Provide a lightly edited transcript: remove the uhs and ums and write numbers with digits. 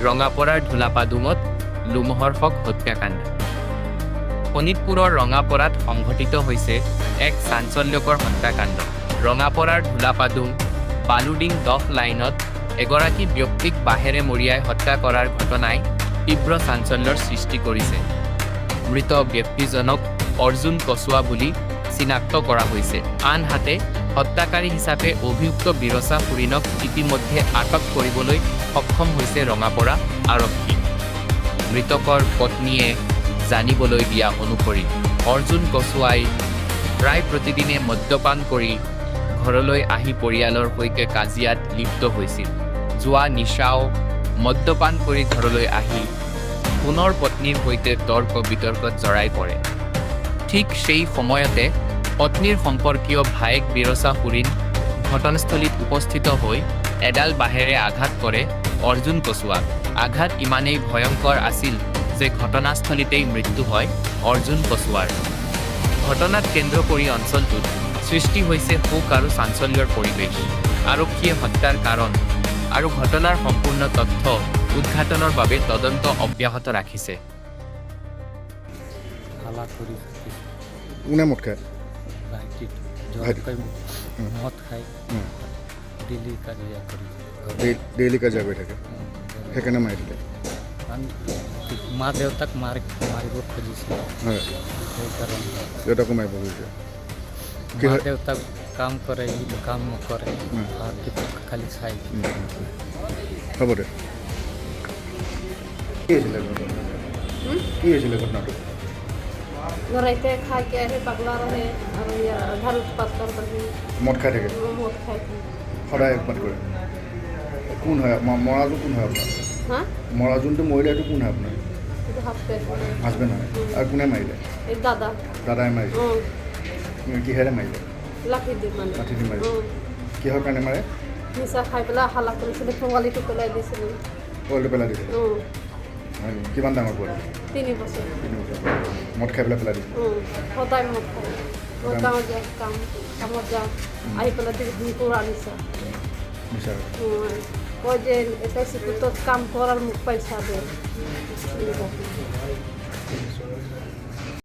ৰঙাপৰাৰ ধুলাপাডুঙত লোমহৰ্ষক হত্যাকাণ্ড। শোণিতপুৰৰ ৰঙাপৰাত সংঘটিত হৈছে এক চাঞ্চল্যকৰ হত্যাকাণ্ড। ৰঙাপৰাৰ ধুলাপাডুং বালুডিং 10 লাইনত এগৰাকী ব্যক্তিক বাঁহেৰে মৰিয়াই হত্যা কৰাৰ ঘটনাই তীব্ৰ চাঞ্চল্যৰ সৃষ্টি কৰিছে। মৃত ব্যক্তিজনক অৰ্জুন কচুৱা বুলি চিনাক্ত কৰা হৈছে। আনহাতে হত্যাকাৰী হিচাপে অভিযুক্ত বিৰচা ফুৰিনক ইতিমধ্যে আটক কৰিবলৈ সক্ষম হৈছে ৰঙাপৰা আৰক্ষী। মৃতকৰ পত্নীয়ে জানিবলৈ দিয়া অনুসৰি অৰ্জুন কচুৱাই প্ৰায় প্ৰতিদিনে মদ্যপান কৰি ঘৰলৈ আহি পৰিয়ালৰ সৈতে কাজিয়াত লিপ্ত হৈছিল। যোৱা নিশাও মদ্যপান কৰি ঘৰলৈ আহি পুনৰ পত্নীৰ সৈতে তৰ্ক বিতৰ্কত জড়াই পৰে। ঠিক সেই সময়তে পত্নীৰ সম্পৰ্কীয় ভায়েক বিৰচা ফুৰিন ঘটনাস্থলীত উপস্থিত হৈ এডাল বাঁহেৰে আঘাত কৰে অৰ্জুন কচুৱাক। আঘাত ইমানেই ভয়ংকৰ আছিল যে ঘটনাস্থলীতেই মৃত্যু হয় অৰ্জুন কচুৱাৰ। ঘটনাক কেন্দ্ৰ কৰি অঞ্চলটোত সৃষ্টি হৈছে শোক আৰু চাঞ্চল্যৰ পৰিৱেশ। আৰক্ষীয়ে হত্যাৰ কাৰণ আৰু ঘটনাৰ সম্পূৰ্ণ তথ্য উদ্ঘাটনৰ বাবে তদন্ত অব্যাহত ৰাখিছে। কোনে মদ খায়? ডেইলি কাজিয়া কৰি থাকে, সেইকাৰণে মাৰি দিলে। মা দেউতাক মাৰিব খুজিছে, দেউতাকো মাৰিব খুজিছে। মা দেউতাক কাম কৰে, কাম নকৰে, খালি চাই। হ'ব দে। কি হৈছিলে ঘটনাটো? ঘৰতে খাইকে আহে, পাগলা ৰহে আৰু আধাৰ উৎপাত কৰে। মদ খাই থাকে? মদ খাই সদায় উৎপাত কৰে। কোন হয় মৰাজন? কোন হয় আপোনাৰ? হা? মৰাজনটো মৰিলে এইটো কোন হয় আপোনাৰ? হাজবেণ্ড হয়। আৰু কোনে মাৰিলে? এই দাদা। দাদাই মাৰিলে? কিহেৰে মাৰিলে? লাঠি দি মানে। লাঠি দি মাৰিলে? কিহৰ কাৰণে মাৰে? নিচা খাই পেলাই হাল্লা কৰিছিলে, পোৱালিটো পেলাই দিছিলোঁ। পোৱালিটো পেলাই দিছিলে? কিমান ডাঙৰ পোৱালি? 3 বছৰ। 3 বছৰ। মদ খাই পেলাই দিছিলে? সদায় মদ খাই। মই গাঁৱত যাওঁ, কামত যাওঁ, আহি পেলাই দিনপুৰ আনিছে। কয় যে এটা চিকুটত কাম কৰাৰ মোক পইচা দে।